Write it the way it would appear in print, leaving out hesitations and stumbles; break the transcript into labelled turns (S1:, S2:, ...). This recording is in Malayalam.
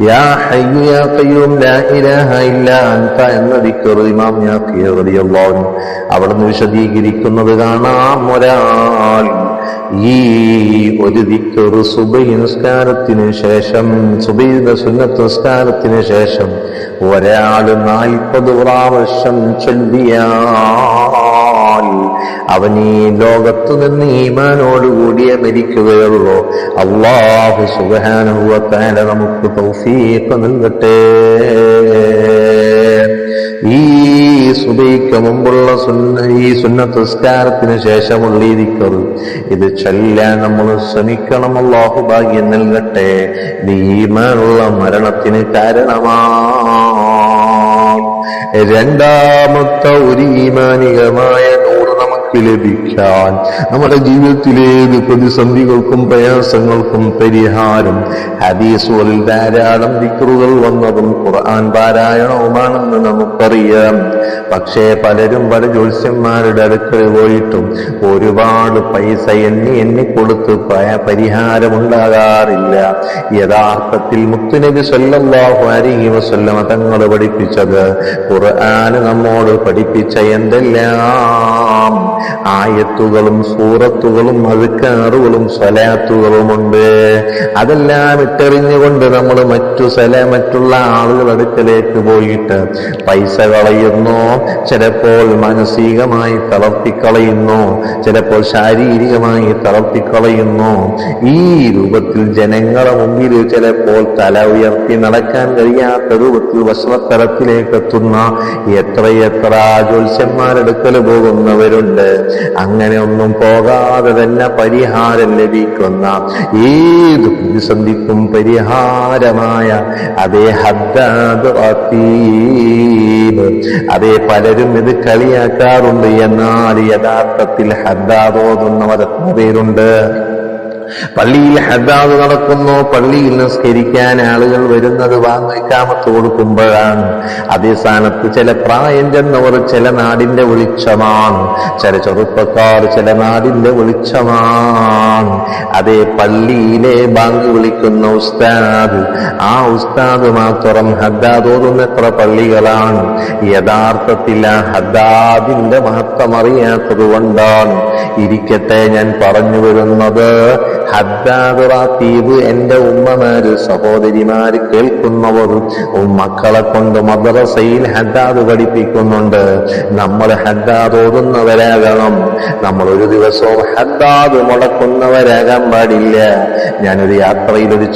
S1: യാ ഹയ്യു യാ ഖയ്യൂം ലാ ഇലാഹ ഇല്ലാ അൻത എന്ന ദിക്ർ ഇമാം യാഖി റളിയല്ലാഹു അൻഹു അവിടുന്ന് വിശദീകരിക്കുന്നത് കാണാം. ഒരാൾ ഈ ഒരു ദിക്ർ സുബഹി നിസ്കാരത്തിന് ശേഷം, സുബഹിയുടെ സുന്നത്ത് നിസ്കാരത്തിന് ശേഷം ഒരാൾ 40 പ്രാവശ്യം ചൊല്ലിയാൽ അവൻ ഈ ലോകത്തു നിന്ന് ഈമാനോടുകൂടിയേ മരിക്കുകയുള്ളൂ. അല്ലാഹു സുബ്ഹാനഹു വ തആല നമുക്ക് തൗഫീഖ് നൽകട്ടെ. ഈ സുബഹിക്ക് മുമ്പുള്ള ഈ സുന്നത്ത് നിസ്കാരത്തിന് ശേഷമുള്ള ഈ ദിക്ർ ഇത് ചൊല്ലാൻ നമ്മൾ ശ്രമിക്കണം. അല്ലാഹു ഭാഗ്യം നൽകട്ടെ. ഇത് ഈമാനുള്ള മരണത്തിന് കാരണമാണ്. രണ്ടാമത്തെ ഒരു ഈമാനികമായ ലഭിക്കാൻ നമ്മുടെ ജീവിതത്തിലേത് പ്രതിസന്ധികൾക്കും പ്രയാസങ്ങൾക്കും പരിഹാരം ഹദീസുകളിൽ ധാരാളം ദിക്റുകൾ വന്നതും ഖുർആൻ പാരായണവുമാണെന്ന് നമുക്കറിയാം. പക്ഷേ പലരും പല ജ്യോത്സ്യന്മാരുടെ അടുക്കൽ പോയിട്ടും ഒരുപാട് പൈസ എണ്ണി കൊടുത്ത് പരിഹാരമുണ്ടാകാറില്ല. യഥാർത്ഥത്തിൽ മുത്തുനബി സല്ലല്ലാഹു അലൈഹി വസല്ലമ തങ്ങൾ പഠിപ്പിച്ചത്, ഖുർആൻ നമ്മോട് പഠിപ്പിച്ച എന്തെല്ലാം ആയത്തുകളും സൂറത്തുകളും അദ്കാറുകളും സ്വലാത്തുകളുമുണ്ട്, അതെല്ലാം ഇട്ടെറിഞ്ഞുകൊണ്ട് നമ്മൾ മറ്റുള്ള ആളുകളുടെ അടുക്കലേക്ക് പോയിട്ട് പൈസ കളയുന്നു. ചിലപ്പോൾ മാനസികമായി തളർത്തിക്കളയുന്നു, ചിലപ്പോൾ ശാരീരികമായി തളർത്തിക്കളയുന്നു. ഈ രൂപത്തിൽ ജനങ്ങളെ മുമ്പിൽ ചിലപ്പോൾ തല ഉയർത്തി നടക്കാൻ കഴിയാത്ത രൂപത്തിൽ വഷളത്തരത്തിലേക്ക് എത്തുന്ന എത്രയെത്ര ജ്യോത്സ്യന്മാരെടുക്കൽ പോകുന്നവരുണ്ട്. അങ്ങനെ ഒന്നും പോകാതെ തന്നെ പരിഹാരം ലഭിക്കുന്ന, ഏത് പ്രതിസന്ധിക്കും പരിഹാരമായ അതേ ഹദ്ദാദ് ഖതീബ്, അതേ പലരും ഇത് കളിയാക്കാറുണ്ട്. എന്നാൽ യഥാർത്ഥത്തിൽ ഹദ്ദാദ് ഓതുന്നവർ എത്ര പേരുണ്ട്? പള്ളിയിൽ ഹദ്ദാദ് നടക്കുന്നു, പള്ളിയിൽ നിസ്കരിക്കാൻ ആളുകൾ വരുന്നത് ഇഖാമത്ത് കൊടുക്കുമ്പോഴാണ്. അതേ സ്ഥാനത്ത് ചില പ്രായം ചെന്നവർ ചില നാടിന്റെ വെളിച്ചമാണ്, ചില ചെറുപ്പക്കാർ ചില നാടിന്റെ വെളിച്ചമാണ്. അതേ പള്ളിയിലെ ബാങ്ക് വിളിക്കുന്ന ഉസ്താദ്, ആ ഉസ്താദ് മാത്രം ഹദ്ദാദ് ഓതുന്ന എത്ര പള്ളികളാണ്? യഥാർത്ഥത്തിൽ ആ ഹദ്ദാദിന്റെ മഹത്വം അറിയാത്തത് കൊണ്ടാണ്. ഇരിക്കട്ടെ, ഞാൻ പറഞ്ഞു വരുന്നത്, ഹദ്ദാദ് ഖതീബ് എന്റെ ഉമ്മമാര്, സഹോദരിമാര്, കേൾക്കുന്നവർ മക്കളെ കൊണ്ട് മദ്രസയിൽ ഹദ്ദാദ് പഠിപ്പിക്കുന്നുണ്ട്. നമ്മൾ ഹദ്ദാദ് ഓതുന്നവരാകണം. നമ്മൾ ഒരു ദിവസവും ഹദ്ദാദ് മുടക്കുന്നവരാകാൻ പാടില്ല. ഞാനൊരു യാത്രയിൽ ഒരു